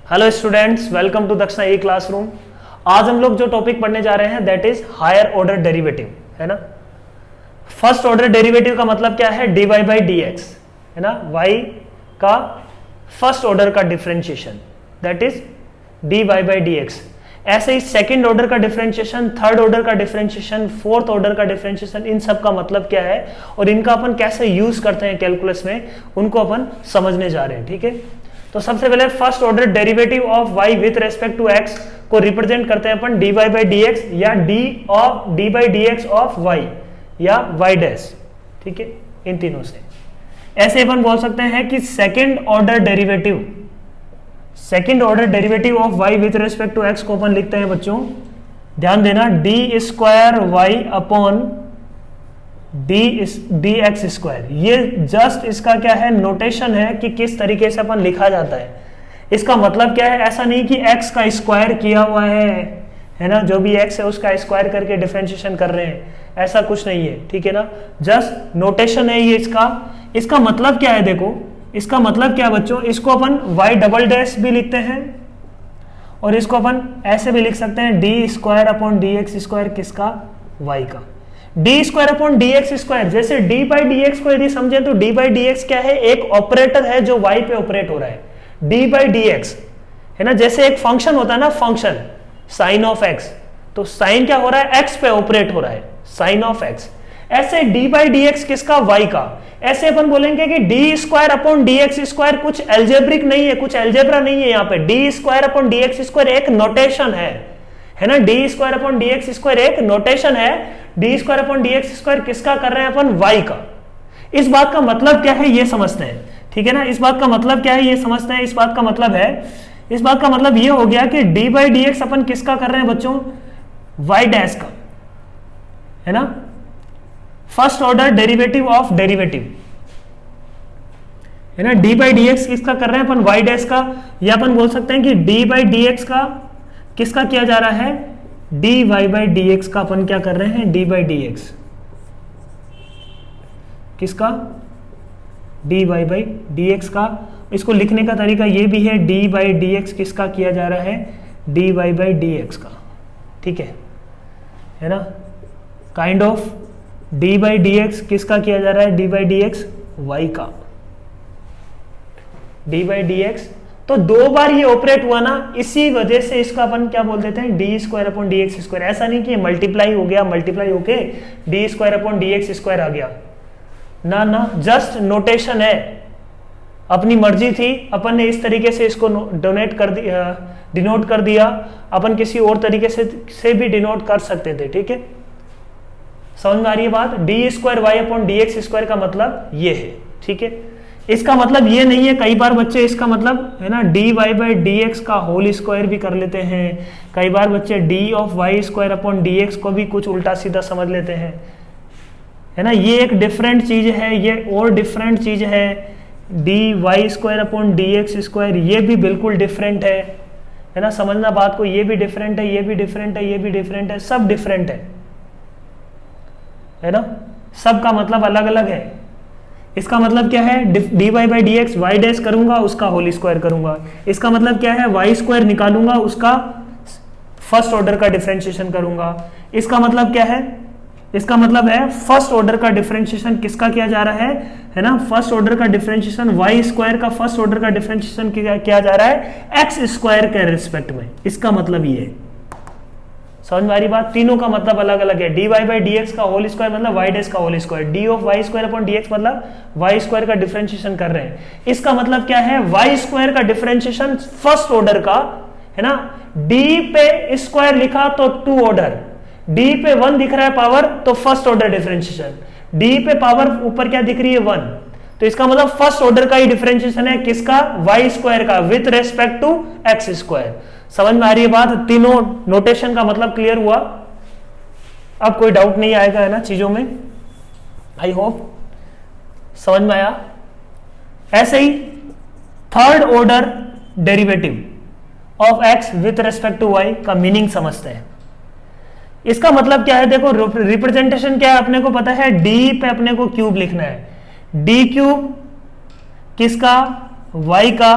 Hello students, welcome to दक्षिणा ई classroom. आज हम लोग जो टॉपिक पढ़ने जा रहे हैं that is higher order derivative, है ना। फर्स्ट ऑर्डर डेरिवेटिव का मतलब क्या है? dy बाई डी एक्स, है ना, y का फर्स्ट ऑर्डर का differentiation that is dy by D x. ऐसे ही सेकंड ऑर्डर का डिफरेंशिएशन, थर्ड ऑर्डर का डिफरेंशिएशन, फोर्थ ऑर्डर का डिफरेंशिएशन, इन सब का मतलब क्या है और इनका अपन कैसे यूज करते हैं कैलकुलस में, उनको अपन समझने जा रहे हैं। ठीक है, तो सबसे पहले first order derivative of y with respect to x को रिप्रेजेंट करते हैं अपन dy बाई डी एक्स या D by D x of y या y डैश। ठीक है, इन तीनों से ऐसे अपन बोल सकते हैं कि second order derivative of y with respect to x को अपन लिखते हैं बच्चों, ध्यान देना, D square Y upon D x square. ये जस्ट इसका क्या है, नोटेशन है कि किस तरीके से अपन लिखा जाता है। इसका मतलब क्या है, ऐसा नहीं कि x का स्क्वायर किया हुआ है ना, जो भी x है उसका स्क्वायर करके डिफरेंशिएशन कर रहे हैं, ऐसा कुछ नहीं है। ठीक है ना, जस्ट नोटेशन है ये इसका मतलब क्या है, देखो इसका मतलब क्या है बच्चों, इसको अपन y डबल डैश भी लिखते हैं और इसको अपन ऐसे भी लिख सकते हैं d square upon D x square, किसका, y का, D square upon D x square. जैसे डी बाई डी एक्स को यदि समझे तो डी बाई डी एक्स क्या है, एक ऑपरेटर है जो y पे ऑपरेट हो रहा है, डी बाई डी एक्स, है ना। जैसे एक फंक्शन होता है ना, फंक्शन साइन ऑफ एक्स, तो साइन क्या हो रहा है, x पे ऑपरेट हो रहा है, साइन ऑफ एक्स। ऐसे डी बाई डी एक्स किसका, y का। ऐसे अपन बोलेंगे कि d square upon D x square कुछ एल्जेब्रिक नहीं है, कुछ एल्जेब्रा नहीं है यहाँ पे। D square upon D x square एक नोटेशन है ना, D square upon D x square एक नोटेशन है। D square upon D x square किसका कर रहे हैं अपन, y का। इस बात का मतलब क्या है ये समझते हैं, ठीक है ना। इस बात का मतलब क्या है ये समझते हैं। इस बात का मतलब ये हो गया कि D by D x upon किसका कर रहे हैं बच्चों, y डैश का, है ना। First order derivative of derivative, है ना, डी बाई डी एक्स किसका कर रहे हैं अपन, y डैश का। या अपन बोल सकते हैं कि डी बाई डी एक्स का किसका किया जा रहा है, D Y by D X का अपन क्या कर रहे हैं, डी बाई डी एक्स किसका, D Y by D X का। इसको लिखने का तरीका ये भी है, डी बाई डी एक्स किसका किया जा रहा है, D Y by D X का। ठीक है ना, kind of D by D X किसका किया जा रहा है, D by D X Y का, डी बाई डी एक्स। तो दो बार ये ऑपरेट हुआ ना, इसी वजह से इसका अपन क्या बोल देते हैं, d square upon D x square. ऐसा नहीं कि मल्टीप्लाई हो गया, मल्टीप्लाई होके d square upon D x square आ गया, ना, जस्ट नोटेशन है। अपनी मर्जी थी, अपन ने इस तरीके से इसको डिनोट कर दिया, अपन किसी और तरीके से भी डिनोट कर सकते थे। ठीक है, समझ में आ रही है बात। D square Y upon D x square का मतलब ये है। ठीक है, इसका मतलब ये नहीं है, कई बार बच्चे इसका मतलब, है ना, D Y by D X का होल स्क्वायर भी कर लेते हैं। कई बार बच्चे D of Y square upon D x को भी कुछ उल्टा सीधा समझ लेते हैं, है ना। ये एक डिफरेंट चीज है, ये और डिफरेंट चीज है। D Y square upon D x square ये भी बिल्कुल डिफरेंट है ना। समझना बात को, ये भी डिफरेंट है, ये भी डिफरेंट है, ये भी डिफरेंट है, सब डिफरेंट है ना। सबका मतलब अलग अलग है। इसका मतलब क्या है, D Y by D X Y dash करूंगा, उसका होल स्क्वायर करूंगा। इसका मतलब क्या है, वाई स्क्वायर निकालूंगा, उसका फर्स्ट ऑर्डर का डिफरेंशिएशन करूंगा। इसका मतलब क्या है, इसका मतलब है फर्स्ट ऑर्डर का डिफरेंशिएशन किसका किया जा रहा है ना, फर्स्ट ऑर्डर का डिफरेंशिएशन वाई स्क्वायर का फर्स्ट ऑर्डर का डिफरेंशिएशन किया जा रहा है एक्स स्क्वायर के रिस्पेक्ट में। इसका मतलब ये है, समझ में आ रही बात। तीनों का मतलब अलग अलग है। D Y by D X का होल स्क्वायर मतलब वाई डैश का whole square, D of Y square upon D X मतलब वाई स्क्वायर का डिफरेंशिएशन कर रहे हैं। इसका मतलब क्या है, वाई स्क्वायर का डिफरेंशिएशन फर्स्ट ऑर्डर का, है ना। डी पे स्क्वायर लिखा तो टू ऑर्डर, डी पे 1 दिख रहा है पावर तो फर्स्ट ऑर्डर डिफरेंशिएशन, डी पे पावर ऊपर क्या दिख रही है 1, तो इसका मतलब फर्स्ट ऑर्डर का ही डिफरेंशिएशन है किसका, वाई स्क्वायर का with respect to X square. समझ में आ रही है बात। तीनों नोटेशन का मतलब क्लियर हुआ, अब कोई डाउट नहीं आएगा, है ना, चीजों में। आई होप समझ में आया। ऐसे ही third order derivative of x with respect to y का मीनिंग समझते हैं। इसका मतलब क्या है, देखो रिप्रेजेंटेशन क्या है अपने को पता है, डी पे अपने को क्यूब लिखना है। डी क्यूब किसका, वाई का,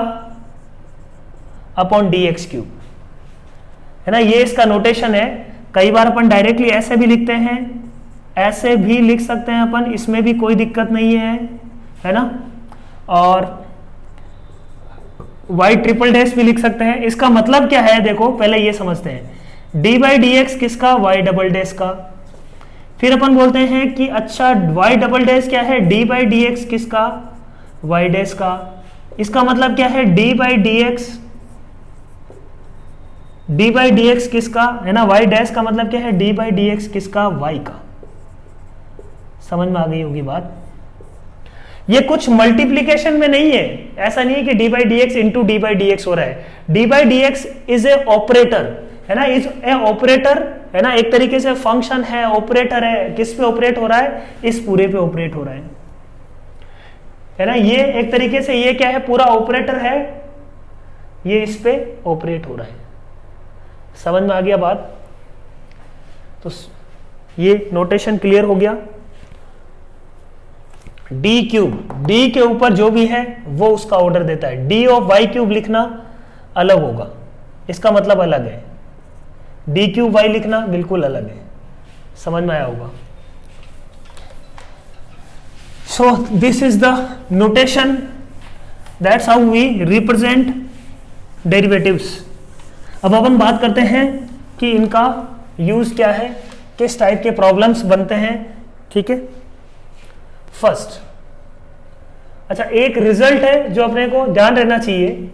अपॉन डी एक्स क्यूब, है ना, ये इसका नोटेशन है। कई बार अपन डायरेक्टली ऐसे भी लिखते हैं, ऐसे भी लिख सकते हैं अपन, इसमें भी कोई दिक्कत नहीं है ना। और y ट्रिपल डैश भी लिख सकते हैं। इसका मतलब क्या है देखो, पहले ये समझते हैं, d बाई डी एक्स किसका, y डबल डैश का। फिर अपन बोलते हैं कि अच्छा y डबल डैश क्या है, d बाई डी एक्स किसका, y डैश का। इसका मतलब क्या है, d बाई डी एक्स किसका, है ना, y डैश का मतलब क्या है, d बाई डी एक्स किसका, y का। समझ में आ गई होगी बात। ये कुछ मल्टीप्लीकेशन में नहीं है, ऐसा नहीं है कि d by D X into D by D x हो रहा है। d by D x is a operator, है ना, इज ए ऑपरेटर, है ना, एक तरीके से फंक्शन है, ऑपरेटर है। किस पे ऑपरेट हो रहा है, इस पूरे पे ऑपरेट हो रहा है ना। ये एक तरीके से ये क्या है, पूरा ऑपरेटर है, ये इस पे ऑपरेट हो रहा है। समझ में आ गया बात। तो ये नोटेशन क्लियर हो गया। डी क्यूब, डी के ऊपर जो भी है वो उसका ऑर्डर देता है। डी ऑफ वाई क्यूब लिखना अलग होगा, इसका मतलब अलग है। डी क्यूब वाई लिखना बिल्कुल अलग है। समझ में आया होगा। So this is the notation, that's how we represent derivatives. अब अपन बात करते हैं कि इनका यूज क्या है, किस टाइप के प्रॉब्लम्स बनते हैं। ठीक है, फर्स्ट, अच्छा एक रिजल्ट है जो अपने को ध्यान रहना चाहिए,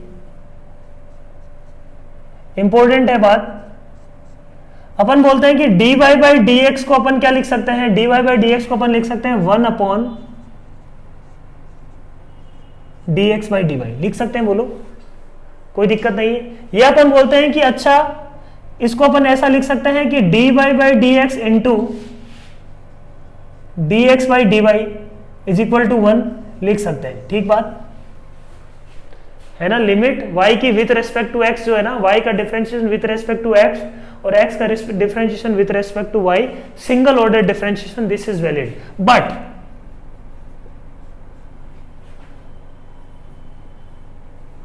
इंपॉर्टेंट है बात। अपन बोलते हैं कि dy बाई डी एक्स को अपन क्या लिख सकते हैं, dy बाई डी एक्स को अपन लिख सकते हैं 1 upon D x by D Y, लिख सकते हैं, बोलो कोई दिक्कत नहीं है। ये अपन बोलते हैं कि अच्छा इसको अपन ऐसा लिख सकते हैं कि dy by D X into D x by D Y is equal to 1 लिख सकते हैं। ठीक बात है ना। लिमिट y की विथ रेस्पेक्ट टू x जो है ना, y का differentiation with respect to x और x का differentiation with respect to y, single order differentiation, this is valid. But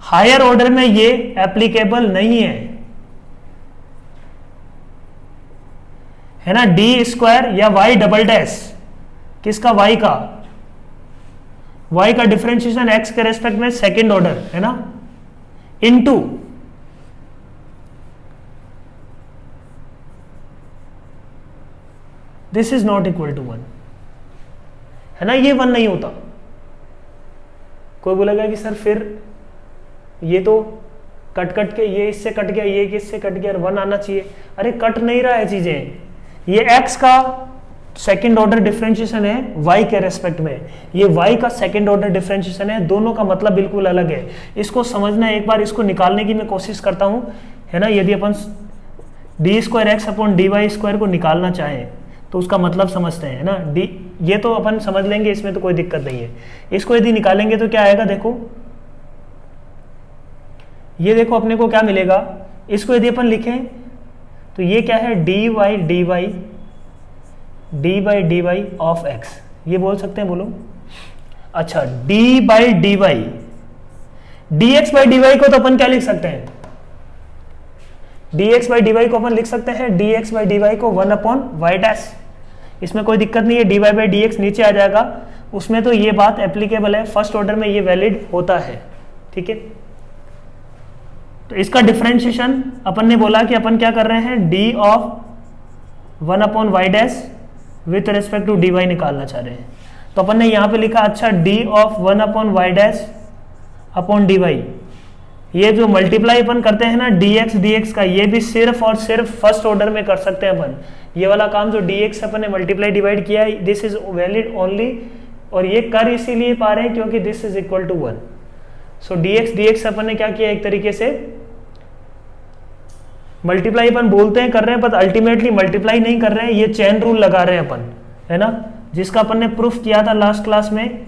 higher order में ये एप्लीकेबल नहीं है ना। डी स्क्वायर या y डबल डैश, किसका, y का, y का डिफरेंशिएशन x के रेस्पेक्ट में सेकंड ऑर्डर, है ना, into this is not equal to 1, है ना। ये 1 नहीं होता। कोई बोलेगा कि सर फिर ये तो कट के, ये इससे कट गया, ये इससे कट गया, 1 आना चाहिए। अरे कट नहीं रहा है चीजें, ये x का सेकेंड ऑर्डर डिफरेंशिएशन है y के रेस्पेक्ट में, ये y का सेकेंड ऑर्डर डिफरेंशिएशन है, दोनों का मतलब बिल्कुल अलग है। इसको समझना, एक बार इसको निकालने की मैं कोशिश करता हूं, है ना। यदि अपन d square x upon D Y square को निकालना चाहें तो उसका मतलब समझते हैं, है ना। डी ये तो अपन समझ लेंगे, इसमें तो कोई दिक्कत नहीं है। इसको यदि निकालेंगे तो क्या आएगा, देखो ये देखो अपने को क्या मिलेगा। इसको यदि अपन लिखें तो ये क्या है, D by D Y of X, ये बोल सकते हैं, बोलो। अच्छा D by D Y, D x by D Y को तो अपन क्या लिख सकते हैं, D x by D Y को अपन लिख सकते हैं, D x by D Y को 1 अपॉन वाई डैश। इसमें कोई दिक्कत नहीं है, D Y by D X नीचे आ जाएगा, उसमें तो ये बात एप्लीकेबल है, फर्स्ट ऑर्डर में ये वैलिड होता है। ठीक है, तो इसका डिफरेंशिएशन अपन ने बोला कि अपन क्या कर रहे हैं, D of 1 upon Y dash with respect to D Y निकालना चाह रहे हैं। तो अपन ने यहां पे लिखा, अच्छा D of 1 upon Y dash upon D Y, ये जो मल्टीप्लाई अपन करते हैं ना डी एक्स का, ये भी सिर्फ और सिर्फ फर्स्ट ऑर्डर में कर सकते हैं अपन। ये वाला काम जो डी एक्स अपन ने मल्टीप्लाई डिवाइड किया है, दिस इज वैलिड ओनली, और ये कर इसीलिए पा रहे हैं क्योंकि this is equal to 1। So d x अपन ने क्या किया, एक तरीके से मल्टीप्लाई अपन बोलते हैं कर रहे हैं, पर अल्टीमेटली मल्टीप्लाई नहीं कर रहे हैं, ये चेन रूल लगा रहे हैं अपन, है ना, जिसका अपन ने प्रूफ किया था लास्ट क्लास में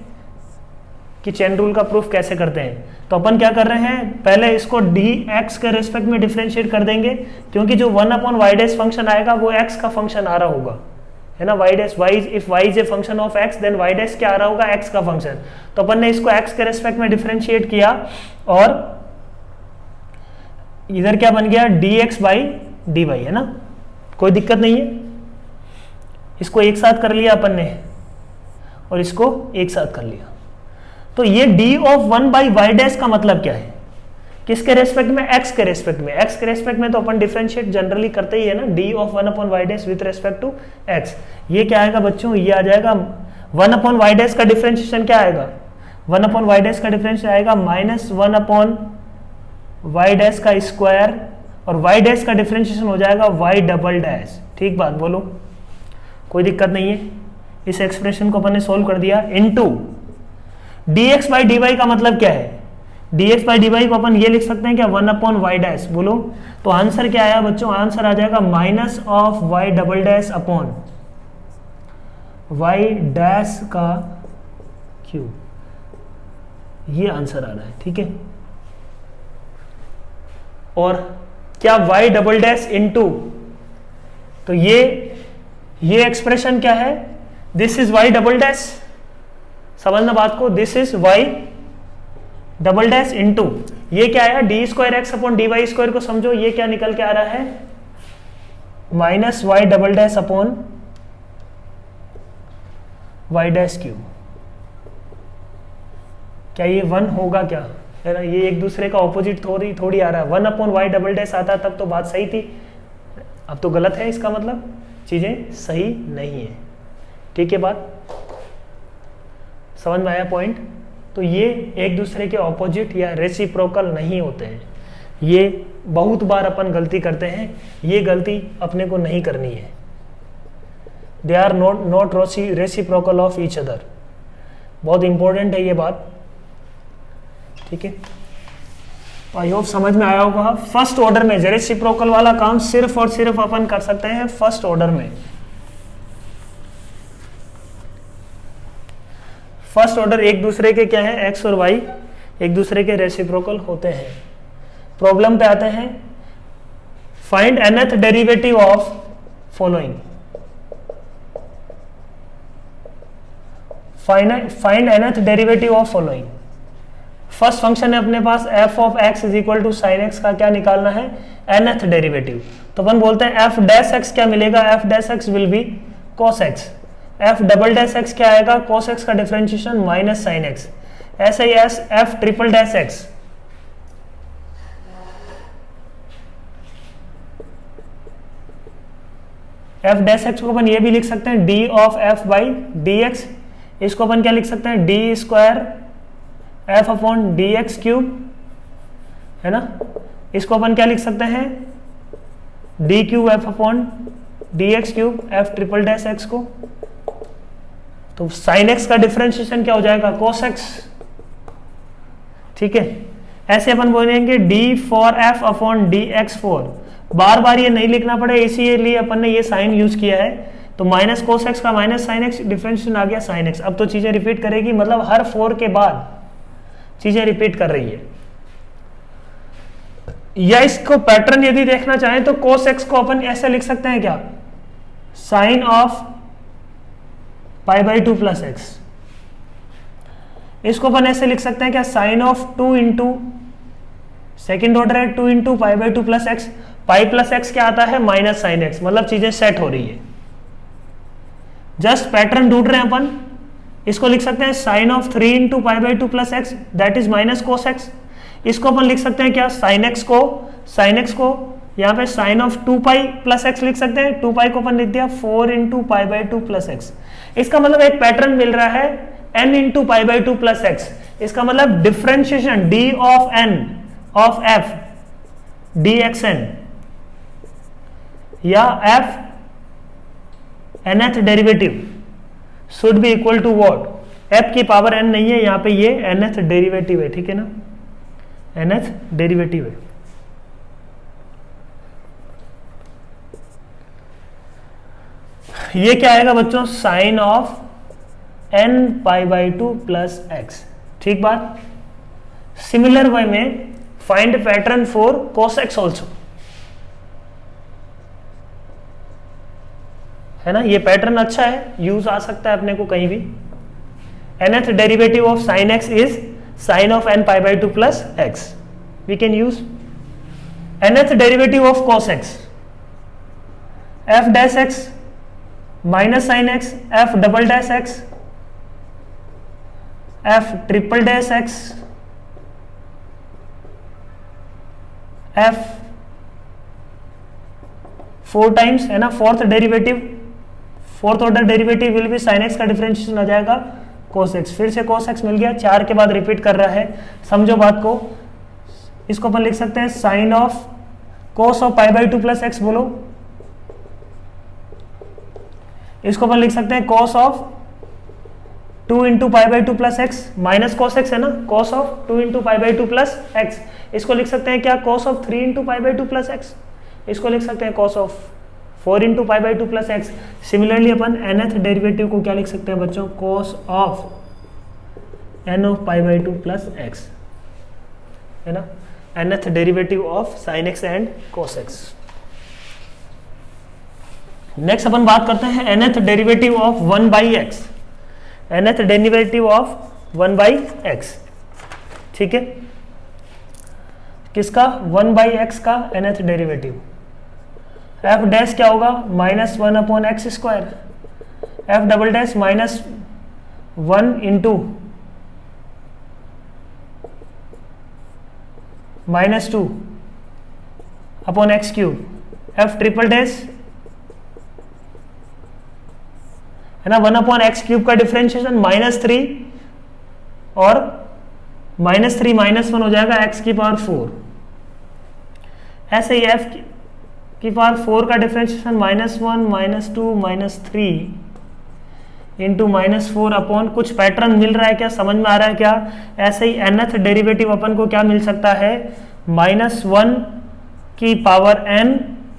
कि चेन रूल का प्रूफ कैसे करते हैं। तो अपन क्या कर रहे हैं, पहले इसको डी एक्स के रेस्पेक्ट में डिफरेंशिएट कर देंगे, क्योंकि जो 1 अपॉन वाई डैश फंक्शन आएगा वो एक्स का फंक्शन आ रहा होगा, है ना। Y dash, Y if Y is a function of X, then Y dash क्या आ रहा होगा, एक्स का फंक्शन। तो अपन ने इसको एक्स के रेस्पेक्ट में डिफरेंशिएट किया, और इधर क्या बन गया dx बाई dy है ना, कोई दिक्कत नहीं है। इसको एक साथ कर लिया अपन ने और इसको एक साथ कर लिया। तो ये d of 1 by Y dash का मतलब क्या है, किसके रेस्पेक्ट में, x के रेस्पेक्ट में। x के रेस्पेक्ट में तो अपन डिफरेंशिएट जनरली करते ही है ना, d of 1 upon Y dash with respect to x। ये क्या आएगा बच्चों, ये आ जाएगा 1 अपॉन वाई डैश का डिफरेंशिएशन क्या आएगा, 1 अपॉन वाई डैश का डिफरेंशिएशन आएगा -1 अपॉन वाई डैश का स्क्वायर, और वाई डैश का डिफरेंशिएशन हो जाएगा वाई डबल डैश। ठीक बात बोलो, कोई दिक्कत नहीं है। इस एक्सप्रेशन को अपन ने सोल्व कर दिया। इनटू dx बाई dy का मतलब क्या है, dx बाई dy को अपन ये लिख सकते हैं क्या, 1 अपॉन वाई डैश। बोलो तो आंसर क्या आया बच्चों, आंसर आ जाएगा minus of Y double dash upon Y dash का क्यूब। ये आंसर आ रहा है, ठीक है। और क्या y डबल डैश इनटू, तो ये एक्सप्रेशन क्या है, this is y double dash, समझना बात को, this is y double dash into ये क्या आया, D square x upon D Y square को समझो, ये क्या निकल के आ रहा है, minus Y double dash upon Y dash cube. क्या ये 1 होगा क्या, है ना, ये एक दूसरे का ऑपोजिट थोड़ी आ रहा है। 1 अपॉन वाई डबल डैश आता तब तो बात सही थी, अब तो गलत है, इसका मतलब चीजें सही नहीं है। ठीक है, बात समझ में आया पॉइंट। तो ये एक दूसरे के ऑपोजिट या रेसिप्रोकल नहीं होते हैं, ये बहुत बार अपन गलती करते हैं, ये गलती अपने को नहीं करनी है। They are not reciprocal of each other, बहुत इंपॉर्टेंट है ये बात। ठीक है, आई होप समझ में आया होगा। फर्स्ट ऑर्डर में रेसिप्रोकल वाला काम सिर्फ और सिर्फ अपन कर सकते हैं फर्स्ट ऑर्डर में। फर्स्ट ऑर्डर एक दूसरे के क्या है, एक्स और वाई एक दूसरे के रेसिप्रोकल होते हैं। प्रॉब्लम पे आते हैं, find nth derivative of following. Find nth derivative of following. First function है अपने पास f of x is equal to sine x का क्या निकालना है, nth डेरिवेटिव। तो अपन बोलते हैं f डैश x क्या मिलेगा, f dash x will be cos x। f double dash x क्या आएगा, cos x का डिफरेंशिएशन माइनस साइन x। ऐसे ही f triple dash x, f dash x को अपन ये भी लिख सकते हैं d of f by D x. इसको अपन क्या लिख सकते हैं, d square f upon D x cube, है ना। इसको अपन क्या लिख सकते हैं, d cube f upon D x cube, f triple dash x को। तो साइन x का डिफरेंशिएशन क्या हो जाएगा, cos x। ठीक है, ऐसे अपन बोलेंगे d four f upon D x four, बार बार ये नहीं लिखना पड़े इसीलिए अपन ने ये साइन यूज किया है। तो माइनस कोस एक्स का माइनस साइन एक्स, डिफरेंशिएशन आ गया साइन एक्स। अब तो चीजें रिपीट करेगी, मतलब हर 4 के बाद चीजें रिपीट कर रही है। या इसको पैटर्न यदि देखना चाहें तो कोस एक्स को अपन ऐसे लिख सकते हैं क्या, sine of pi by 2 plus X. इसको अपन ऐसे लिख सकते हैं क्या, sine of 2 into, second order है 2 into pi by 2 plus X. Pi plus X क्या आता है, माइनस साइन एक्स, मतलब चीजें सेट हो रही है। जस्ट पैटर्न ढूंढ रहे हैं अपन, इसको लिख सकते हैं sine of 3 into pi by 2 plus X, that is minus cos X. इसको अपन लिख सकते हैं क्या, साइन एक्स को यहाँ पे sine of 2 pi plus X लिख सकते हैं। 2 पाई को अपन लिख दिया 4 into pi by 2 plus X. इसका मतलब एक पैटर्न मिल रहा है n into pi by 2 plus X. इसका मतलब differentiation d of n of f dxn या f nth derivative should be equal to what, f की पावर n नहीं है यहाँ पे, ये nth डेरिवेटिव है। ठीक है ना, nth डेरिवेटिव है। ये क्या आएगा बच्चों, sine of n pi by 2 plus X. ठीक बात। सिमिलर वे में find pattern for cos x also, है ना। ये पैटर्न अच्छा है, यूज आ सकता है अपने को कहीं भी। nth derivative of sin x is sine of n pi by 2 plus X, we can use. nth derivative of cos x, f dash x minus sine x, f double dash x, f triple dash x, f 4 times, है ना, fourth derivative, fourth order derivative will be sine x का differentiation आ जाएगा cos x, फिर से cos x मिल गया, 4 के बाद रिपीट कर रहा है, समझो बात को। इसको अपन लिख सकते हैं sine of cos of pi by 2 plus X, बोलो। इसको अपन लिख सकते हैं cos of 2 into pi by 2 plus X minus cos x, है ना, cos of 2 into pi by 2 plus X. इसको लिख सकते हैं क्या, cos of 3 into pi by 2 plus X. इसको लिख सकते हैं cos of 4 into pi by 2 plus X. Similarly upon nth derivative को क्या लिख सकते हैं बच्चों, cos of n of pi by 2 plus x, है ना, nth derivative of sin x and cos x। Next अपन बात करते हैं nth derivative of 1 by x, nth derivative of 1 by x, ठीक है। किसका, 1 बाई एक्स का nth डेरिवेटिव, f डैश क्या होगा, minus 1 upon x square, f double dash minus 1 into minus 2 upon x cube, f triple dash, है ना, 1 upon x cube का differentiation -3 और -3 -1 हो जाएगा x की पावर 4। ऐसे ही f की पावर 4 का डिफरेंशिएशन -1 -2 -3 इंटू -4 अपॉन, कुछ पैटर्न मिल रहा है क्या, समझ में आ रहा है क्या। ऐसे ही nth डेरिवेटिव अपन को क्या मिल सकता है, -1 की पावर n,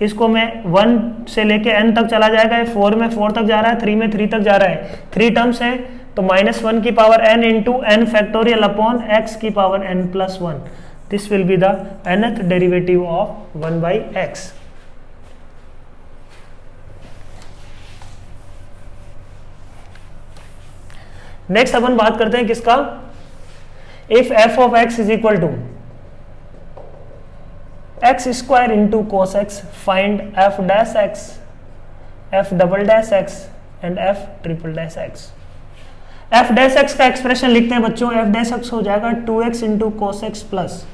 इसको मैं 1 से लेके n तक चला जाएगा, 4 में 4 तक जा रहा है, 3 में 3 तक जा रहा है, 3 टर्म्स है, तो -1 की power n into n factorial upon x की power n plus 1, this will be the nth derivative of 1 by x. Next अपन बात करते हैं किसका, if f of x is equal to x square into cos x, find f dash x, f double dash x and f triple dash x। f dash x का expression लिखते हैं बच्चों, f dash x हो जाएगा 2x into cos x plus,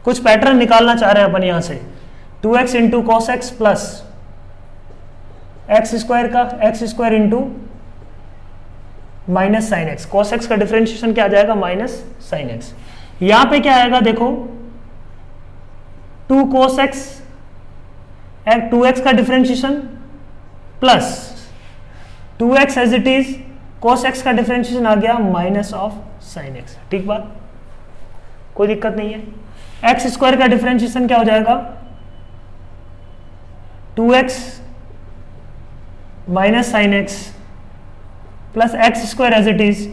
कुछ pattern निकालना चाह रहे हैं अपन यहां से, 2x into cos x plus x square का x square into minus sine x, cos x का डिफरेंशिएशन क्या आ जाएगा, माइनस साइन एक्स। यहां पे क्या आएगा देखो, 2 cos x, 2x का differentiation plus 2x as it is, cos x का डिफरेंशिएशन आ गया माइनस ऑफ साइन x, ठीक बात, कोई दिक्कत नहीं है। x स्क्वायर का डिफरेंशिएशन क्या हो जाएगा, 2x minus sine x plus X square as it is,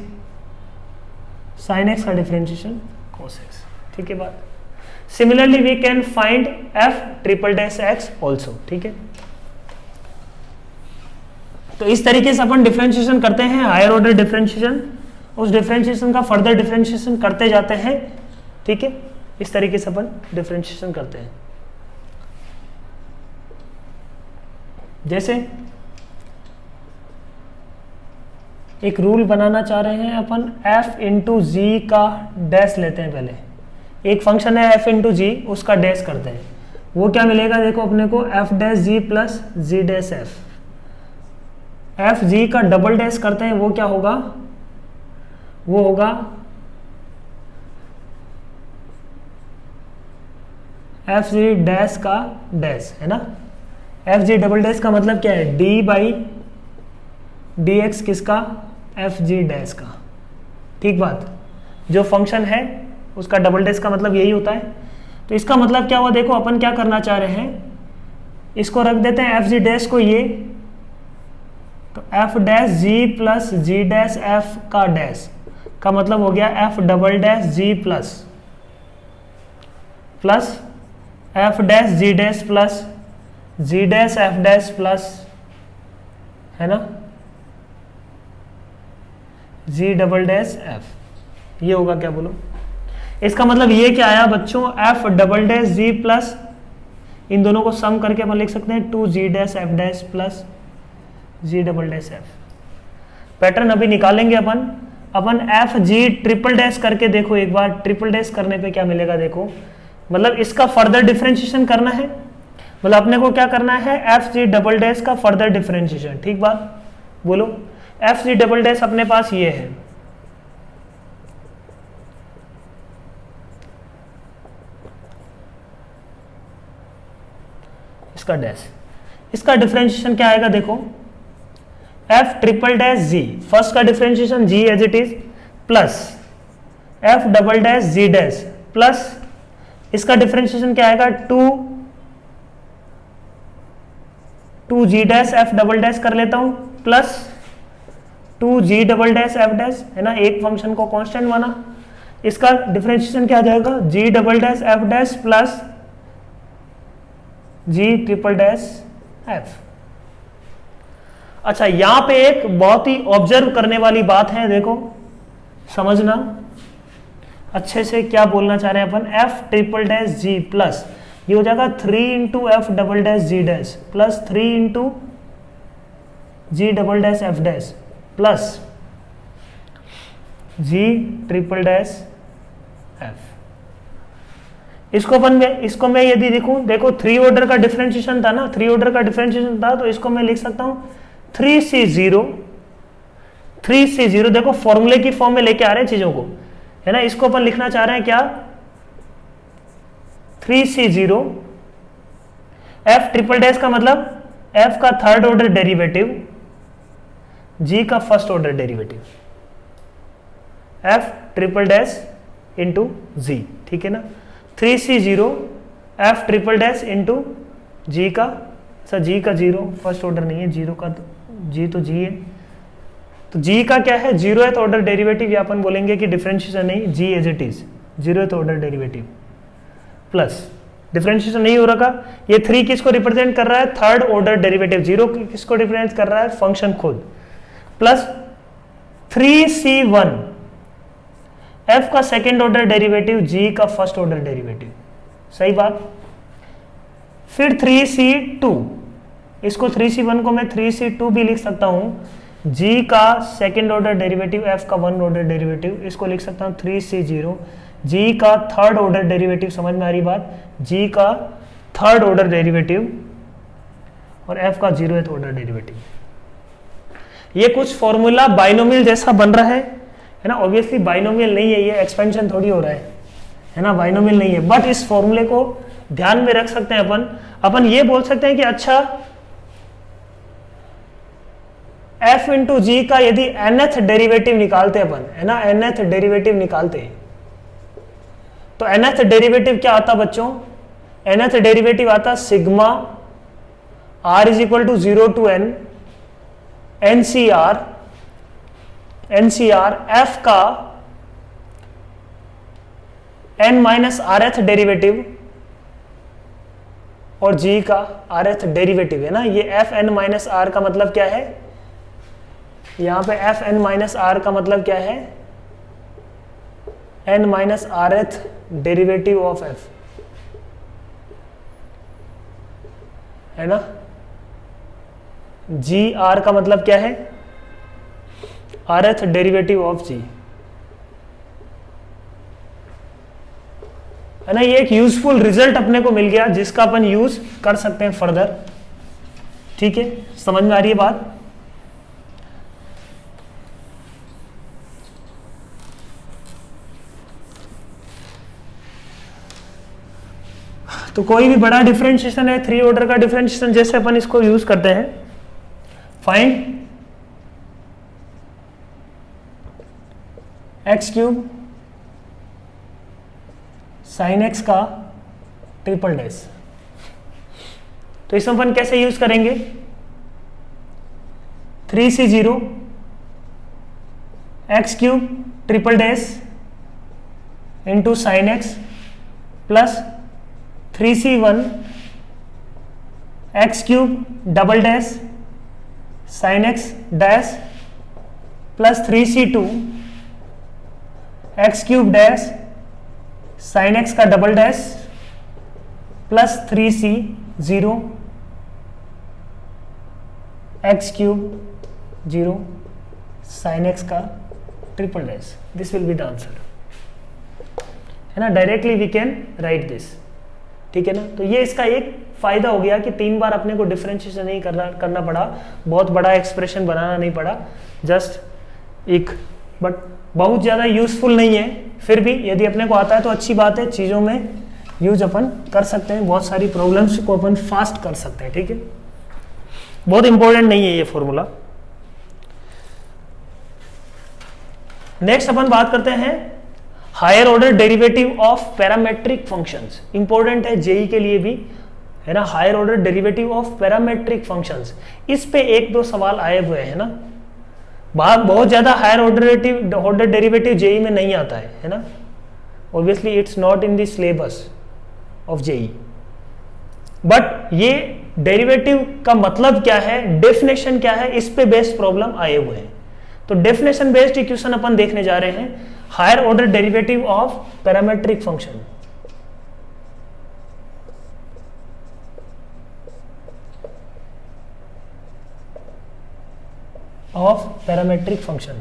sine x का डिफरेंशिएशन cos x, ठीक है बात। Similarly we can find f triple dash x also, ठीक है। तो इस तरीके से अपन डिफरेंशिएशन करते हैं, हायर ऑर्डर डिफरेंशिएशन, उस डिफरेंशिएशन का फर्दर डिफरेंशिएशन करते जाते हैं, ठीक है। इस तरीके से अपन डिफरेंशिएशन करते हैं। जैसे एक रूल बनाना चाह रहे हैं अपन, f इंटू जी का डैश लेते हैं, पहले एक फंक्शन है f इंटू जी, उसका डैश करते हैं, वो क्या मिलेगा देखो अपने को, f डैश जी प्लस जी डैश f जी का डबल डैश करते हैं, वो क्या होगा, वो होगा f जी डैश का डैश, है ना। f जी डबल डैश का मतलब क्या है, d बाई डी एक्स, किसका, f जी डैश का, ठीक बात। जो फंक्शन है उसका डबल डैश का मतलब यही होता है। तो इसका मतलब क्या हुआ देखो, अपन क्या करना चाह रहे हैं, इसको रख देते हैं f जी डैश को ये, तो f डैश जी प्लस जी डैश f का डैश का मतलब हो गया f double dash G plus f dash G dash plus जी डैश f डैश प्लस, है ना, जी डबल डैश f, ये होगा क्या बोलो। इसका मतलब ये क्या आया बच्चों, f double dash G plus इन दोनों को सम करके अपन लिख सकते हैं 2g dash F dash plus G double dash F. Pattern अभी निकालेंगे अपन एफ जी ट्रिपल डैश करके देखो एक बार, ट्रिपल डैश करने पे क्या मिलेगा देखो, मतलब इसका फर्दर डिफरेंशिएशन करना है, मतलब अपने को क्या करना है, एफ जी डबल डैश का फर्दर डिफरेंशिएशन। ठीक बात बोलो, एफ जी डबल डैश अपने पास ये है, इसका डैश, इसका डिफरेंशिएशन क्या आएगा देखो, F triple dash G, first का differentiation G as it is, plus F double dash G dash, plus इसका डिफरेंशिएशन क्या आएगा, two G dash F double dash कर लेता हूं, plus 2g double dash F dash, है ना, एक फंक्शन को कांस्टेंट माना, इसका डिफरेंशिएशन क्या आ जाएगा, g double dash F dash plus g triple dash f। अच्छा, यहां पे एक बहुत ही ऑब्जर्व करने वाली बात है, देखो समझना अच्छे से क्या बोलना चाह रहे हैं अपन, f triple dash g plus ये हो जाएगा 3 into F double dash G dash plus 3 into G double dash F dash plus G triple dash F. इसको मैं यदि देखो 3 ऑर्डर का डिफरेंशिएशन था ना, 3 ऑर्डर का डिफरेंशिएशन था, तो इसको मैं लिख सकता हूं 3C0 देखो फॉर्मूले की फॉर्म में लेके आ रहे हैं चीजों को, है ना, इसको अपन लिखना चाह रहे हैं क्या, 3C0 एफ ट्रिपल डैश का मतलब एफ का थर्ड ऑर्डर डेरिवेटिव, जी का first order derivative, F triple dash into G, ठीक है ना, 3C0 F triple dash into G का, सर जी का जीरो, फर्स्ट ऑर्डर नहीं है, जीरो का जी तो जी है, तो जी का क्या है, 0th ऑर्डर डेरिवेटिव, या अपन बोलेंगे कि डिफरेंशिएशन नहीं, G as it is 0th order derivative, plus differentiation नहीं हो रखा, ये 3 किसको रिप्रेजेंट कर रहा है, थर्ड ऑर्डर डेरिवेटिव, 0 किसको रिप्रेजेंट कर रहा है, फंक्शन खुद, प्लस 3C1 एफ का सेकेंड ऑर्डर डेरिवेटिव, जी का फर्स्ट ऑर्डर डेरिवेटिव, सही बात, फिर 3C2, इसको 3C1 को मैं 3C2 भी लिख सकता हूं, जी का सेकेंड ऑर्डर डेरिवेटिव, एफ का वन ऑर्डर डेरिवेटिव, इसको लिख सकता हूं 3C0, जी का थर्ड ऑर्डर डेरिवेटिव, समझ में आ रही बात, जी का थर्ड ऑर्डर डेरिवेटिव और एफ का 0th ऑर्डर डेरिवेटिव। ये कुछ फॉर्मूला बाइनोमियल जैसा बन रहा है ना, ऑब्वियसली बाइनोमियल नहीं है, ये एक्सपेंशन थोड़ी हो रहा है ना, बाइनोमियल नहीं है, बट इस फॉर्मूले को ध्यान में रख सकते हैं अपन ये बोल सकते हैं कि अच्छा f इंटू जी का यदि nth डेरिवेटिव निकालते हैं अपन, है ना, nth डेरिवेटिव निकालते हैं, तो nth डेरिवेटिव क्या आता बच्चों, nth डेरिवेटिव आता sigma r is equal to 0 to n NCR f का n माइनस rth डेरिवेटिव और g का rth डेरिवेटिव, है ना, ये f n माइनस r का मतलब क्या है, यहां पे f n माइनस r का मतलब क्या है, n minus rth derivative of f, है ना, जी r का मतलब क्या है, rth डेरिवेटिव ऑफ g, है ना, ये एक यूजफुल रिजल्ट अपने को मिल गया जिसका अपन यूज कर सकते हैं फर्दर, ठीक है, समझ में आ रही है बात। तो कोई भी बड़ा डिफरेंशिएशन है, 3 ऑर्डर का डिफरेंशिएशन, जैसे अपन इसको यूज करते हैं, find x cube sine x का ट्रिपल डैश, तो इसमें अपन कैसे यूज करेंगे, 3C0 x cube triple dash into sine x plus 3C1 x cube double dash sine x dash plus 3C2 x cube dash sine x का double dash plus 3c 0 x cube 0 sine x का triple dash, this will be the answer, है ना। Directly we can write this, ठीक है ना। तो ये इसका एक फायदा हो गया कि 3 बार अपने को डिफरेंशिएशन नहीं करना पड़ा, बहुत बड़ा एक्सप्रेशन बनाना नहीं पड़ा, जस्ट एक, बट बहुत ज़्यादा यूजफुल नहीं है, फिर भी यदि अपने को आता है तो अच्छी बात है, चीज़ों में यूज अपन कर सकते हैं, बहुत सारी प्रॉब्लम्स को अपन फास्ट कर सकते हैं, ठीक है। बहुत इंपॉर्टेंट नहीं है ये फॉर्मूला। नेक्स्ट अपन बात करते हैं higher order derivative of parametric functions, important है जेई के लिए भी, है ना। Higher order derivative of parametric functions, इस पे 1-2 सवाल आए हुए हैं ना। बहुत ज्यादा हायर ऑर्डर डेरिवेटिव जेई में नहीं आता है ना। Obviously it's not in the syllabus of JEE, but ये डेरिवेटिव का मतलब क्या है, डेफिनेशन क्या है, इस पे बेस्ड प्रॉब्लम आए हुए हैं। तो डेफिनेशन बेस्ड इक्वेशन अपन देखने जा रहे हैं, higher order derivative of parametric function. Of parametric function,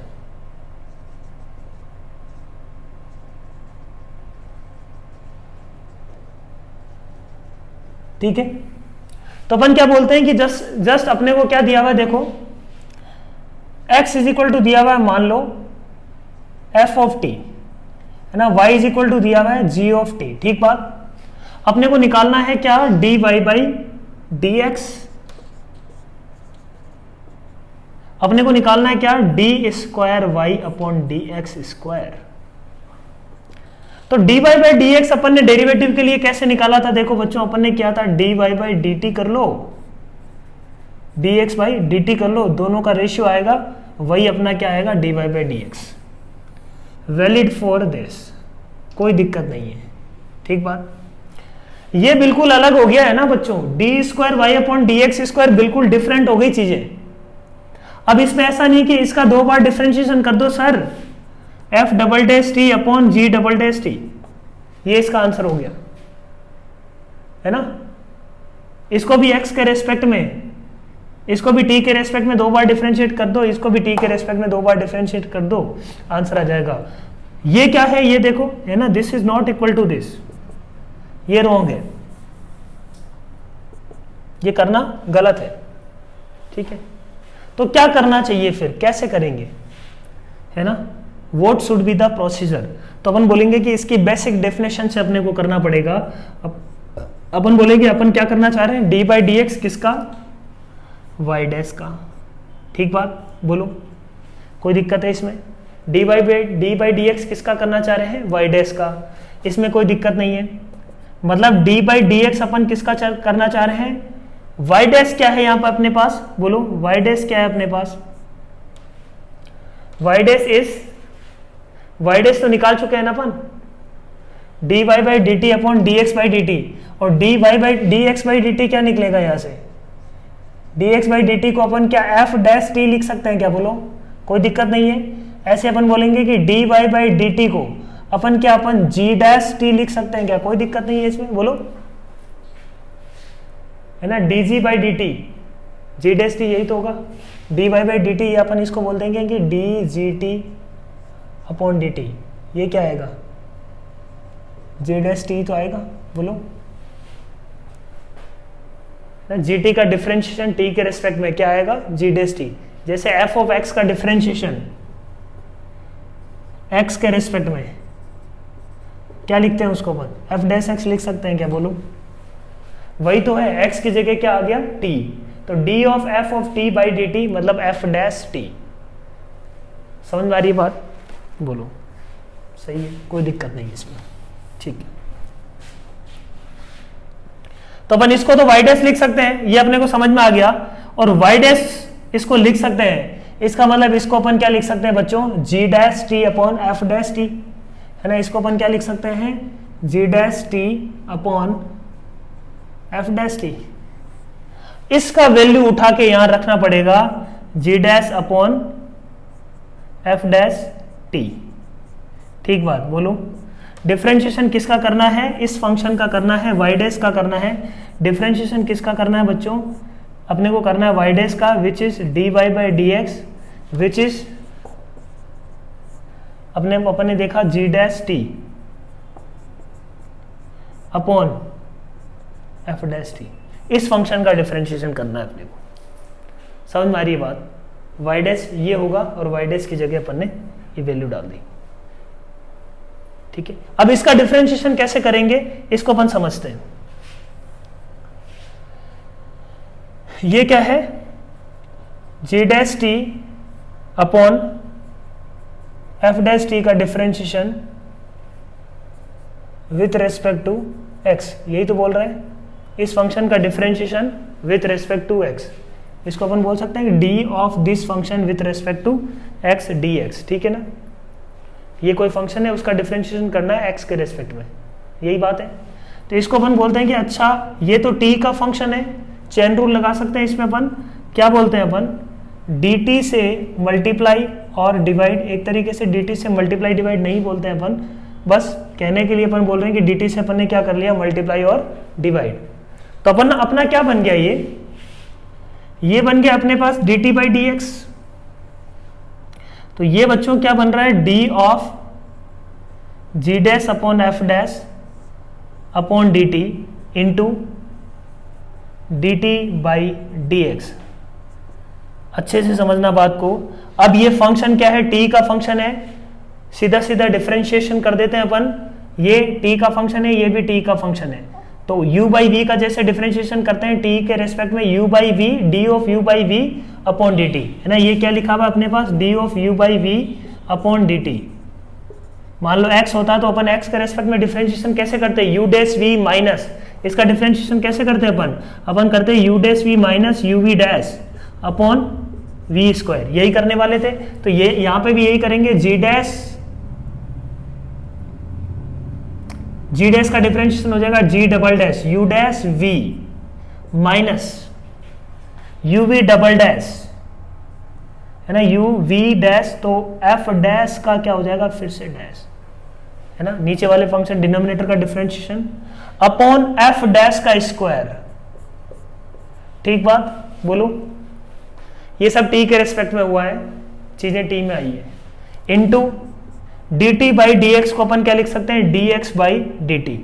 ठीक है। तो अपन क्या बोलते हैं कि जस्ट अपने को क्या दिया हुआ है, देखो x इज इक्वल टू दिया हुआ है, मान लो f ऑफ t, है ना। y इज इक्वल टू दिया हुआ है g ऑफ t, ठीक बात। अपने को निकालना है क्या, dy बाई dx, अपने को निकालना है क्या, D square Y upon D x square. तो dy बाई डी एक्स अपन ने डेरिवेटिव के लिए कैसे निकाला था, देखो बच्चों, अपन ने किया था dy बाई डी टी कर लो, dx बाई डी टी कर लो, दोनों का रेशियो आएगा, वही अपना क्या आएगा, dy by D x. Valid for this, कोई दिक्कत नहीं है, ठीक बात। ये बिल्कुल अलग हो गया है ना बच्चों, D square Y upon D x square, बिल्कुल डिफरेंट हो गई चीजें। अब इसमें ऐसा नहीं कि इसका 2 बार डिफरेंशिएशन कर दो sir, f double dash t upon g double dash t, ये इसका आंसर हो गया, है ना। इसको भी x के रेस्पेक्ट में, इसको भी t के रेस्पेक्ट में 2 बार डिफरेंशिएट कर दो, इसको भी t के रेस्पेक्ट में 2 बार डिफरेंशिएट कर दो, आंसर आ जाएगा। ये क्या है, ये देखो, है ना, this is not equal to this, ये रॉन्ग है, ये करना गलत है, ठीक है। तो क्या करना चाहिए फिर, कैसे करेंगे, है ना, what should be the procedure. तो अपन बोलेंगे कि इसकी बेसिक डेफिनेशन से अपने को करना पड़ेगा। अपन बोलेंगे अपन क्या करना चाह रहे हैं, डी बाई डी एक्स किसका, वाई डैश का, ठीक बात, बोलो कोई दिक्कत है इसमें। डी बाई डी एक्स किसका करना चाह रहे हैं, वाई डैश का, इसमें कोई दिक्कत नहीं है। मतलब D by D x upon किसका करना चाह रहे हैं, वाई डैश क्या है यहाँ पर अपने पास, बोलो वाई डैश क्या है अपने पास, वाई डैश तो निकाल चुके हैं ना अपन, d Y by d t upon D x by d t, और d Y by D x by d t क्या निकलेगा यहाँ से, d x by d t को अपन क्या एफ डैश टी लिख सकते हैं क्या, बोलो कोई दिक्कत नहीं है। ऐसे अपन बोलेंगे कि d Y by d t को अपन क्या, अपन जी डैश टी लिख सकते हैं क्या, कोई दिक्कत नहीं है इसमें, बोलो, है ना। D g by d t, g dash t यही तो होगा, d Y by d t, ये अपन इसको बोल देंगे कि d g t upon d t, ये क्या आएगा, जी डैश टी तो आएगा, बोलो। जी टी का डिफरेंशिएशन टी के रेस्पेक्ट में क्या आएगा, जी डैश टी। जैसे एफ ऑफ एक्स का डिफरेंशिएशन एक्स के रेस्पेक्ट में क्या लिखते हैं उसको अपन, एफ डैश एक्स लिख सकते हैं क्या, बोलो, वही तो है, एक्स की जगह क्या आ गया, टी, तो D of F of T by d T मतलब एफ डैश टी। समझ में आ रही है बात, बोलो सही है, कोई दिक्कत नहीं है इसमें, ठीक है। तो अपन इसको तो वाई डैश लिख सकते हैं, ये अपने को समझ में आ गया, और वाई डैश इसको लिख सकते हैं, इसका मतलब इसको अपन क्या लिख सकते हैं बच्चों, g dash t upon f dash t, है ना। इसको अपन क्या लिख सकते हैं, g dash t upon f dash t. इसका वैल्यू उठा के यहां रखना पड़ेगा, g dash upon f dash t, ठीक बात, बोलो। डिफरेंशिएशन किसका करना है, इस फंक्शन का करना है, वाई डैश का करना है। डिफरेंशिएशन किसका करना है बच्चों, अपने को करना है वाई डैश का, which is d Y by D x, which is अपन ने देखा g dash t upon f dash t. इस फंक्शन का डिफरेंशिएशन करना है अपने को। समझ में आ रही है बात? वाई डैश ये होगा और वाई डैश की जगह अपन ने ये वैल्यू डाल दी, ठीक है। अब इसका डिफरेंशिएशन कैसे करेंगे इसको अपन समझते हैं। ये क्या है, g dash t upon f dash t का differentiation with respect to x, यही तो बोल रहे हैं। इस फंक्शन का differentiation with respect to x, इसको अपन बोल सकते हैं D of this function with respect to x d x, ठीक है ना। ये कोई फंक्शन है, उसका डिफरेंशिएशन करना है एक्स के रेस्पेक्ट में, यही बात है। तो इसको अपन बोलते हैं कि अच्छा ये तो टी का फंक्शन है, चेन रूल लगा सकते हैं इसमें। अपन क्या बोलते हैं, अपन डी टी से मल्टीप्लाई और डिवाइड, एक तरीके से डी टी से मल्टीप्लाई डिवाइड नहीं बोलते हैं अपन, बस कहने के लिए अपन बोल रहे हैं कि डी टी से अपन ने क्या कर लिया, मल्टीप्लाई और डिवाइड। तो अपन अपना क्या बन गया, ये बन गया अपने पास d t by D x. तो ये बच्चों क्या बन रहा है, d of g dash upon f dash upon d t into d t by D x. अच्छे से समझना बात को। अब ये फंक्शन क्या है, टी का फंक्शन है, सीधा सीधा डिफरेंशिएशन कर देते हैं अपन। ये टी का फंक्शन है, ये भी टी का फंक्शन है, तो u बाई वी का जैसे डिफरेंशिएशन करते हैं t के रेस्पेक्ट में, u by v d of u by v upon d t, है ना। ये क्या लिखा हुआ है अपने पास, d of u by v upon d t. मान लो x होता है तो अपन x के रेस्पेक्ट में डिफरेंशिएशन कैसे करते हैं, u डैश v माइनस, इसका डिफरेंशिएशन कैसे करते हैं अपन करते हैं u dash v minus u v dash upon v square, यही करने वाले थे। तो ये यहाँ पे भी यही करेंगे, जी डैश का डिफरेंशिएशन हो जाएगा g double dash u dash v minus u v double dash, है ना, यू वी डैश, तो एफ डैश का क्या हो जाएगा फिर से डैश, है ना, नीचे वाले फंक्शन डिनोमिनेटर का डिफरेंशिएशन अपॉन एफ डैश का स्क्वायर। ठीक बात बोलो, ये सब टी के रेस्पेक्ट में हुआ है, चीजें टी में आई है, into d t by D x को अपन क्या लिख सकते हैं, D x by d t.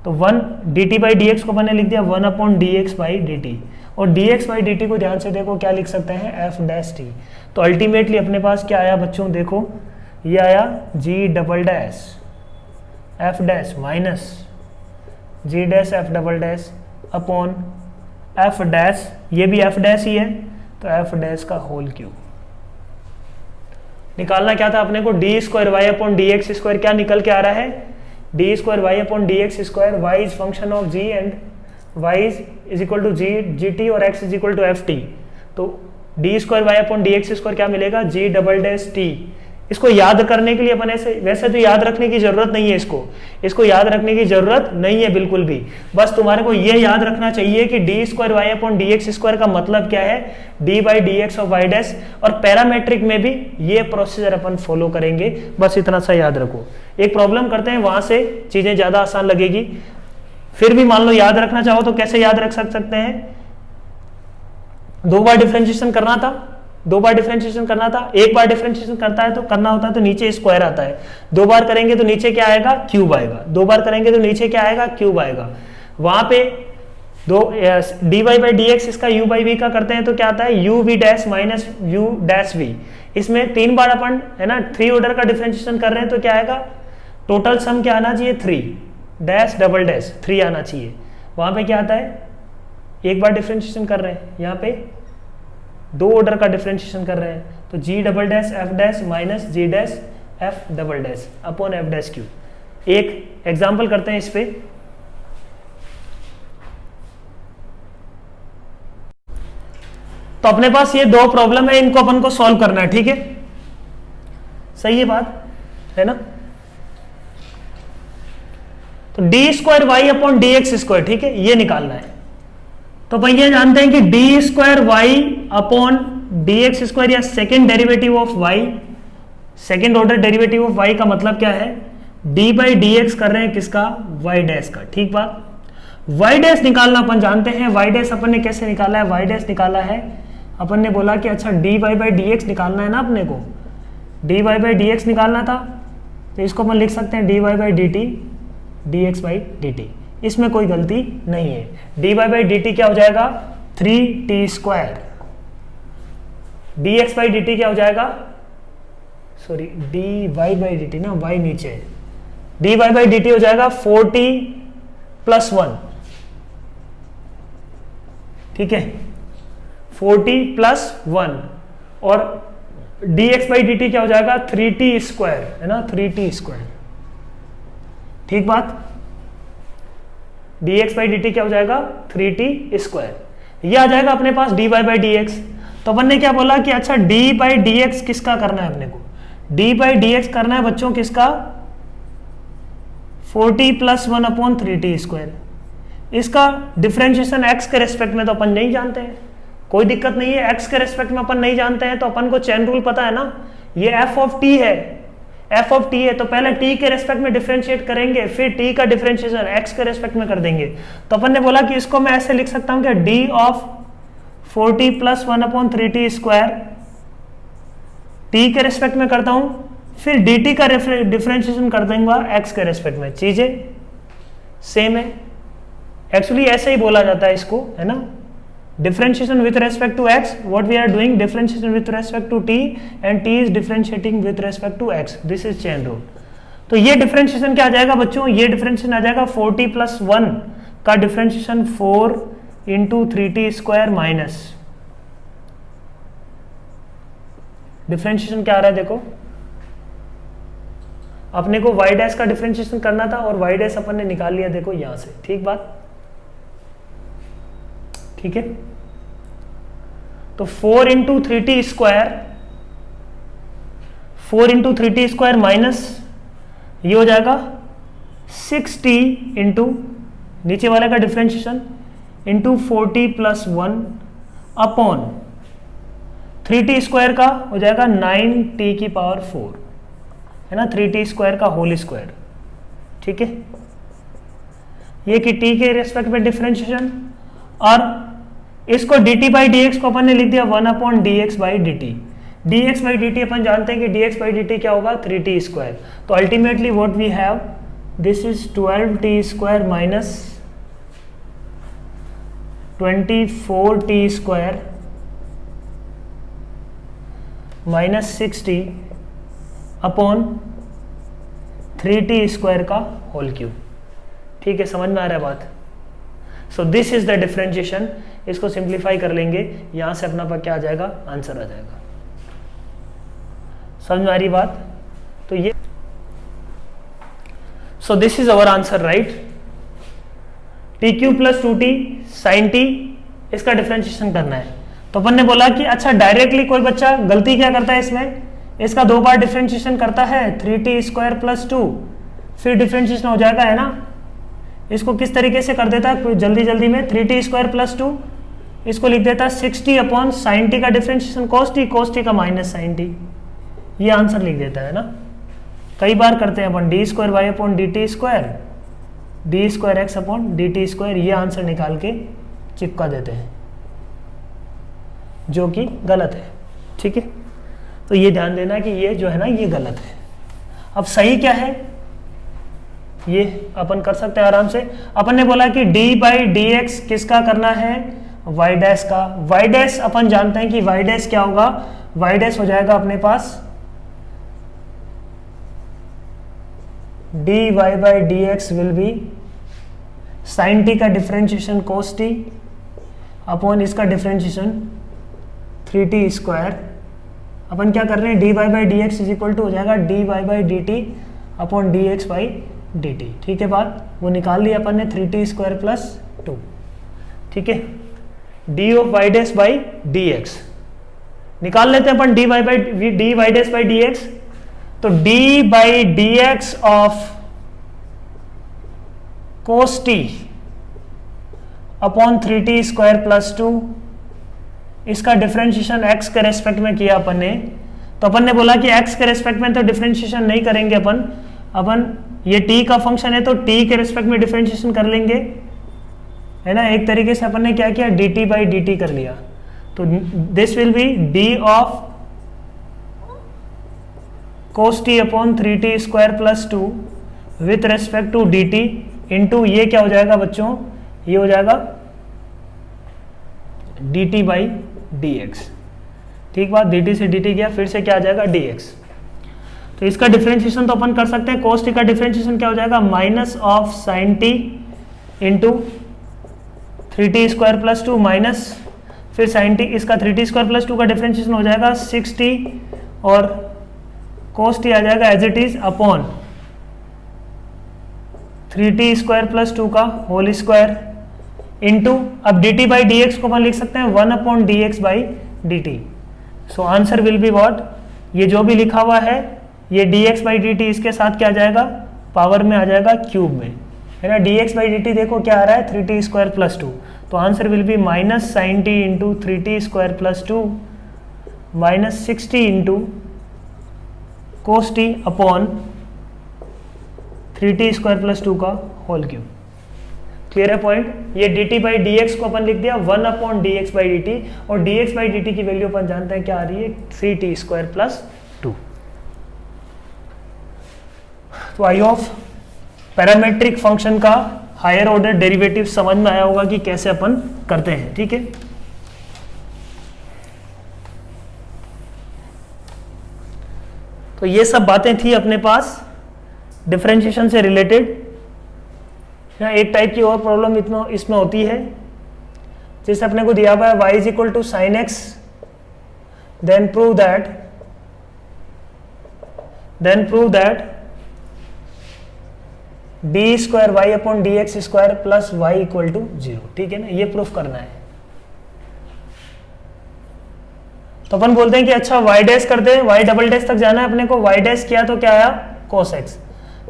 तो one d t by D x को अपन ने लिख दिया 1 upon D x by d t, और d x by d t को ध्यान से देखो क्या लिख सकते हैं, एफ डैश टी। तो अल्टीमेटली अपने पास क्या आया बच्चों, देखो ये आया g double dash F dash minus g dash F double dash upon f dash, ये भी एफ डैश ही है, तो एफ डैश का होल क्यूब। निकालना क्या था अपने को, d square Y upon D x square, क्या निकल के आ रहा है, d square Y upon D x square, y is function of g and y is equal to g t और x is equal to f t. तो d square Y upon D x square क्या मिलेगा, जी double dash T. इसको याद करने के लिए अपन ऐसे, वैसे तो याद रखने की जरूरत नहीं है, इसको याद रखने की जरूरत नहीं है बिल्कुल भी। बस तुम्हारे को ये याद रखना चाहिए कि d square Y upon D x square का मतलब क्या है, D by D x of y dash, और पैरामेट्रिक में भी ये प्रोसीजर अपन फॉलो करेंगे, बस इतना सा याद रखो। एक प्रॉब्लम करते हैं, वहां से चीजें ज्यादा आसान लगेगी। फिर भी मान लो याद रखना चाहो तो कैसे याद रख सकते हैं, 2 बार डिफरेंशिएशन करना था, 2 बार डिफरेंशिएशन करना था, 1 बार डिफरेंशिएशन करना होता है तो नीचे स्क्वायर आता है, 2 बार करेंगे तो नीचे क्या आएगा, क्यूब आएगा, 2 बार करेंगे तो नीचे क्या आएगा, क्यूब आएगा। वहां पे d Y by D x इसका यू बाई वी का करते हैं तो क्या आता है, u v dash minus u dash v. इसमें 3 बार अपन, है ना, 3 ऑर्डर का डिफरेंशिएशन कर रहे हैं तो क्या आएगा, टोटल सम क्या आना चाहिए, 3 डैश डबल डैश 3 आना चाहिए। वहां पे क्या आता है, 1 बार डिफरेंशिएशन कर रहे हैं, यहाँ पे 2 ऑर्डर का डिफरेंशिएशन कर रहे हैं, तो g double dash F dash minus g dash F double dash upon f dash cube. एक एग्जांपल करते हैं इस पे, तो अपने पास ये 2 प्रॉब्लम है, इनको अपन को सॉल्व करना है, ठीक है, सही है बात, है ना। तो d square Y upon D x square, ठीक है, ये निकालना है। तो भाई ये जानते हैं कि d square Y upon D x square या second derivative of y, second order derivative of y का मतलब क्या है, डी बाई डी एक्स कर रहे हैं किसका, वाई डैश का। ठीक बात, वाई डैश निकालना अपन जानते हैं, वाई डैश अपन ने कैसे निकाला है, वाई डैश निकाला है अपन ने बोला कि अच्छा d Y by D x निकालना है ना अपने को, d Y by D x निकालना था, तो इसको अपन लिख सकते हैं d Y by d t d x by d t, इसमें कोई गलती नहीं है। D Y by d t क्या हो जाएगा, 3t square, d x by d t क्या हो जाएगा, sorry d Y by d t ना, वाई नीचे है, D Y by d t हो जाएगा 4t प्लस 1, ठीक है 4t प्लस 1, और d x by d t क्या हो जाएगा 3t स्क्वायर, है ना 3t स्क्वायर। ठीक बात, d x by d t क्या हो जाएगा 3t स्क्वायर, ये आ जाएगा अपने पास d Y by D x. तो अपन ने क्या बोला कि अच्छा डी बाई डी एक्स किसका करना है अपने को, डी बाई डी एक्स करना है बच्चों किसका, 4t plus 1 upon 3t square. इसका डिफरेंशिएशन x के रेस्पेक्ट में तो अपन नहीं जानते हैं, कोई दिक्कत नहीं है, x के रेस्पेक्ट में अपन नहीं जानते हैं तो अपन को चेन रूल पता है ना, ये f ऑफ t है, f ऑफ t है, तो पहले t के रेस्पेक्ट में डिफरेंशिएट करेंगे, फिर t का डिफरेंशिएशन x के रेस्पेक्ट में कर देंगे। तो अपन ने बोला कि इसको मैं ऐसे लिख सकता हूं कि d of 4t plus 1 upon 3t square, t के रेस्पेक्ट में करता हूं, फिर dt का डिफरेंशिएशन कर दूंगा x के रेस्पेक्ट में, चीजें सेम है। एक्चुअली ऐसे ही बोला जाता है इसको, है ना, differentiation with respect to x, what we are doing differentiation with respect to t and t is differentiating with respect to x, this is chain rule। तो ये differentiation क्या आ जाएगा बच्चों, ये differentiation आ जाएगा 4t प्लस 1 का differentiation 4 into 3t square minus, differentiation क्या आ रहा है देखो, अपने को y डैश का differentiation करना था और y डैश अपन ने निकाल लिया देखो यहां से। ठीक बात, ठीक है, तो 4 into 3t square, 4 into 3t square minus ये हो जाएगा 6t इंटू नीचे वाले का differentiation into 4t plus 1 upon 3t square का हो जाएगा 9t की पावर 4, है ना, 3t स्क्वायर का होल स्क्वायर। ठीक है, ये कि t के रेस्पेक्ट में डिफरेंशिएशन, और इसको dt बाई डी एक्स को अपन ने लिख दिया 1 upon D x by d t, d x by d t अपन जानते हैं कि d x by d t क्या होगा 3t स्क्वायर। तो ultimately what we have, this is 12t square minus 24t square minus 6t upon 3t square का whole cube. ठीक है, समझ में आ रहा है बात। So this is the differentiation, इसको सिंप्लीफाई कर लेंगे, यहां से अपना पर क्या आ जाएगा, आंसर आ जाएगा। समझ में आ रही बात, तो ये so this is our answer right, t cube plus 2t sine t, इसका डिफरेंशिएशन करना है। तो अपन ने बोला कि अच्छा डायरेक्टली कोई बच्चा गलती क्या करता है इसमें, इसका 2 बार डिफरेंशिएशन करता है 3t स्क्वायर प्लस 2, फिर डिफरेंशिएशन हो जाएगा, है ना। इसको किस तरीके से कर देता है जल्दी जल्दी में, 3t स्क्वायर प्लस 2, इसको लिख देता है 6t अपॉन साइन टी का डिफरेंशिएशन cos t का माइनस साइन टी, ये आंसर लिख देता है ना। कई बार करते हैं अपन d square Y upon d t square, d square x upon d t square, ये आंसर निकाल के चिपका देते हैं, जो कि गलत है। ठीक है, तो ये ध्यान देना कि ये जो है ना ये गलत है। अब सही क्या है ये अपन कर सकते हैं आराम से। अपन ने बोला कि d बाई डी एक्स किसका करना है, y डैश का। y डैश अपन जानते हैं कि y डैश क्या होगा, y डैश हो जाएगा अपने पास dy by D x will be sine t का डिफरेंशिएशन cos t अपॉन इसका डिफरेंशिएशन 3t स्क्वायर। अपन क्या कर रहे हैं, dy by D x is equal to हो जाएगा dy by d t upon dx by dt। ठीक है बात, वो निकाल लिया अपन ने 3t स्क्वायर प्लस 2। ठीक है, d of y dash by D x निकाल लेते हैं अपन, dy y dash by D x, तो d by D x of cos t upon 3t square plus 2, इसका डिफरेंशिएशन x के रेस्पेक्ट में किया अपन ने। तो अपन ने बोला कि x के रेस्पेक्ट में तो डिफरेंशिएशन नहीं करेंगे अपन ये t का फंक्शन है तो t के रिस्पेक्ट में डिफरेंशिएशन कर लेंगे, है ना। एक तरीके से अपन ने क्या किया, dt बाई dt कर लिया। तो this will be d of cos t upon 3t square plus 2 with respect to dt into ये क्या हो जाएगा बच्चों, ये हो जाएगा dt बाई dx। ठीक बात, dt से dt गया, फिर से क्या आ जाएगा dx। तो इसका डिफरेंशिएशन तो अपन कर सकते हैं, cos t का डिफरेंशिएशन क्या हो जाएगा, minus of sign t into 3t square plus 2 minus फिर साइन t, इसका 3t स्क्वायर प्लस 2 का डिफरेंशिएशन हो जाएगा 6t और cos t आ जाएगा as it is upon 3t square plus 2 का होल स्क्वायर इंटू, अब dt बाई dx को अपन लिख सकते हैं 1 upon dx by dt। So answer will be what, ये जो भी लिखा हुआ है ये dx बाई dt इसके साथ क्या आ जाएगा, पावर में आ जाएगा क्यूब में, है ना। dx बाई dt देखो क्या आ रहा है 3t स्क्वायर प्लस 2, तो answer will be minus sine t into 3t square plus 2 minus 6t into cos t upon 3t square plus 2 का होल क्यूब। क्लियर है पॉइंट। ये dt बाई dx को अपन लिख दिया 1 अपॉन dx बाई dt, और dx by dt की value अपन जानते हैं क्या आ रही है 3t स्क्वायर प्लस 2। तो आई होप पैरामेट्रिक फंक्शन का हायर ऑर्डर डेरिवेटिव समझ में आया होगा कि कैसे अपन करते हैं, ठीक है। तो ये सब बातें थी अपने पास डिफरेंशिएशन से रिलेटेड। एक टाइप की और प्रॉब्लम इसमें होती है, जैसे अपने को दिया हुआ है y is equal to sine x, then prove that d square Y upon D x square plus y equal to 0, ठीक है ना। ये प्रूफ करना है। तो अपन बोलते हैं कि अच्छा y डैश कर दे, y डबल डैश तक जाना है अपने को। y डैश किया तो क्या आया cos x,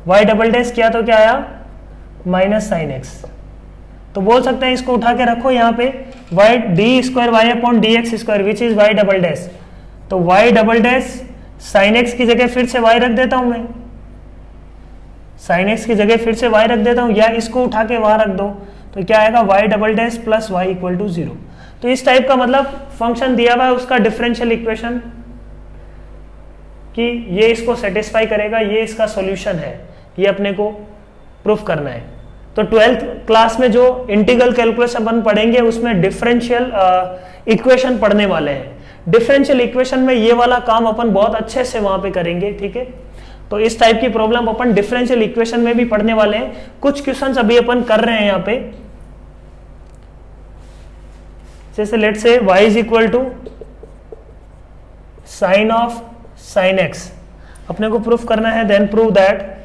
y double dash किया तो क्या आया माइनस साइन एक्स। तो बोल सकते हैं इसको उठा के रखो यहाँ पे y d square Y upon D x square which is y double dash. तो y double dash sine x की जगह फिर से y रख देता हूं मैं, साइन एक्स की जगह फिर से y रख देता हूं, या इसको उठा के वहां रख दो तो क्या आएगा y double dash plus y equal to 0। तो इस टाइप का मतलब फंक्शन दिया हुआ है, उसका डिफरेंशियल इक्वेशन कि ये इसको सेटिस्फाई करेगा, ये इसका सॉल्यूशन है, ये अपने को प्रूफ करना है। तो 12th क्लास में जो इंटीग्रल कैलकुलस अपन पढ़ेंगे उसमें डिफरेंशियल इक्वेशन पढ़ने वाले हैं। डिफरेंशियल इक्वेशन में ये वाला काम अपन बहुत अच्छे से वहां पे करेंगे, ठीक है। तो इस टाइप की प्रॉब्लम अपन डिफरेंशियल इक्वेशन में भी पढ़ने वाले हैं। कुछ क्वेश्चंस अभी अपन कर रहे हैं यहाँ पे, जैसे let say y is equal to sine of sine x अपने को प्रूफ करना है। Then prove that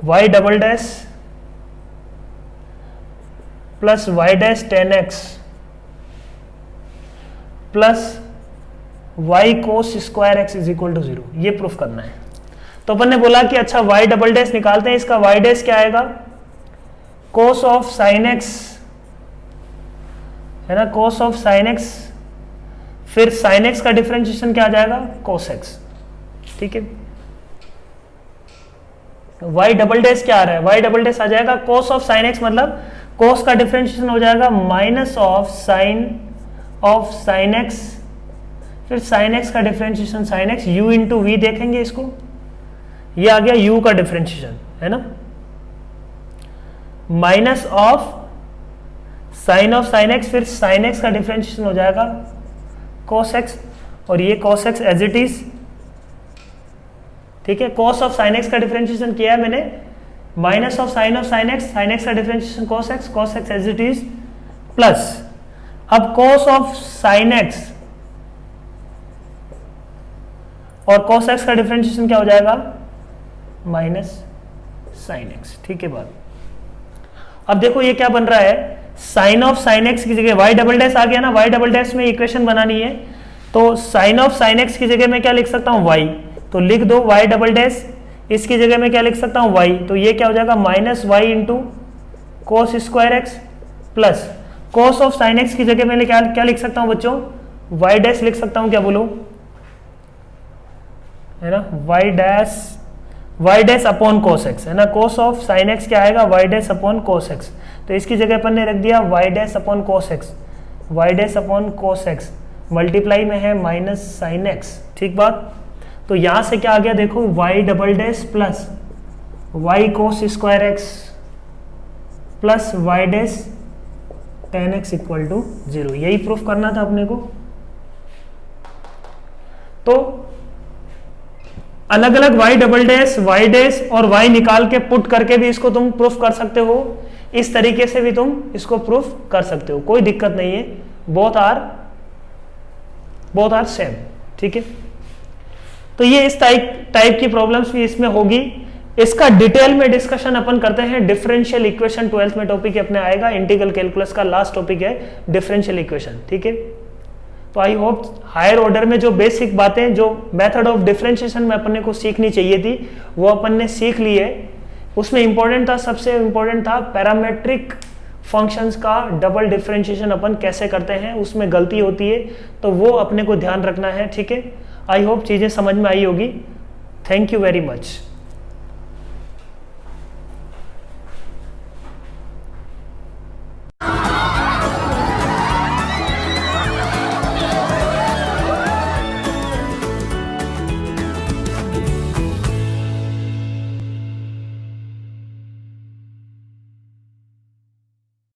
y double dash plus y dash tan x plus y cos square x is equal to 0, ये प्रूफ करना है। तो अपन ने बोला कि अच्छा y डबल डैश निकालते हैं, इसका y डैश क्या आएगा कोस ऑफ साइन एक्स, है ना, कोस ऑफ साइन एक्स, फिर साइन एक्स का डिफरेंशिएशन क्या आ जाएगा कोस एक्स, ठीक है। y डबल डैश क्या आ रहा है, y डबल डैश आ जाएगा कोस ऑफ साइन एक्स, मतलब कोस का डिफरेंशिएशन हो जाएगा माइनस ऑफ साइन एक्स, फिर साइन एक्स का differentiation sine x, u into v देखेंगे इसको, ये आ गया u का डिफरेंशिएशन, है ना, माइनस ऑफ साइन एक्स, फिर साइन एक्स का डिफरेंशिएशन हो जाएगा cos x, और ये cos x as it is, ठीक है। cos ऑफ साइन एक्स का डिफरेंशिएशन किया है मैंने, माइनस ऑफ साइन एक्स का differentiation cos x as it is, plus अब cos ऑफ साइन एक्स और cos x का डिफरेंशिएशन क्या हो जाएगा माइनस साइन एक्स, ठीक है बात। अब देखो ये क्या बन रहा है, साइन ऑफ साइन एक्स की जगह y डबल डैश आ गया ना, y डबल डैश में इक्वेशन बनानी है, तो साइन ऑफ साइन एक्स की जगह मैं क्या लिख सकता हूँ y, तो लिख दो y डबल डैश, इसकी जगह मैं क्या लिख सकता हूँ y, तो ये क्या हो जाएगा minus y into cos square x, plus cos of sine x की जगह मैं क्या लिख सकता हूँ बच्चों y डैश लिख सकता हूँ, क्या बोलो है ना, Y dash upon cos x, है ना, कोस ऑफ साइन एक्स क्या आएगा, y dash upon cos x. तो इसकी जगह अपन ने रख दिया y dash upon cos x, Y dash upon cos x multiply में है माइनस साइन एक्स, ठीक बात। तो यहां से क्या आ गया देखो, y double dash plus y cos square x plus y dash tan x equal to 0, यही प्रूफ करना था अपने को। तो अलग अलग y double dash, y dash और वाई निकाल के पुट करके भी इसको तुम प्रूफ कर सकते हो, इस तरीके से भी तुम इसको प्रूफ कर सकते हो, कोई दिक्कत नहीं है, बोथ आर सेम, ठीक है। तो ये इस टाइप की प्रॉब्लम्स भी इसमें होगी। इसका डिटेल में डिस्कशन अपन करते हैं डिफरेंशियल इक्वेशन, 12th में टॉपिक अपने आएगा, इंटीग्रल कैलकुलस का लास्ट टॉपिक है डिफरेंशियल इक्वेशन, ठीक है। तो आई होप हायर ऑर्डर में जो बेसिक बातें, जो मेथड ऑफ डिफरेंशिएशन में अपने को सीखनी चाहिए थी वो अपन ने सीख ली है। उसमें इंपॉर्टेंट था, सबसे इंपॉर्टेंट था पैरामेट्रिक फंक्शंस का डबल डिफरेंशिएशन अपन कैसे करते हैं, उसमें गलती होती है, तो वो अपने को ध्यान रखना है, ठीक है। आई होप चीजें समझ में आई होगी। Thank you very much.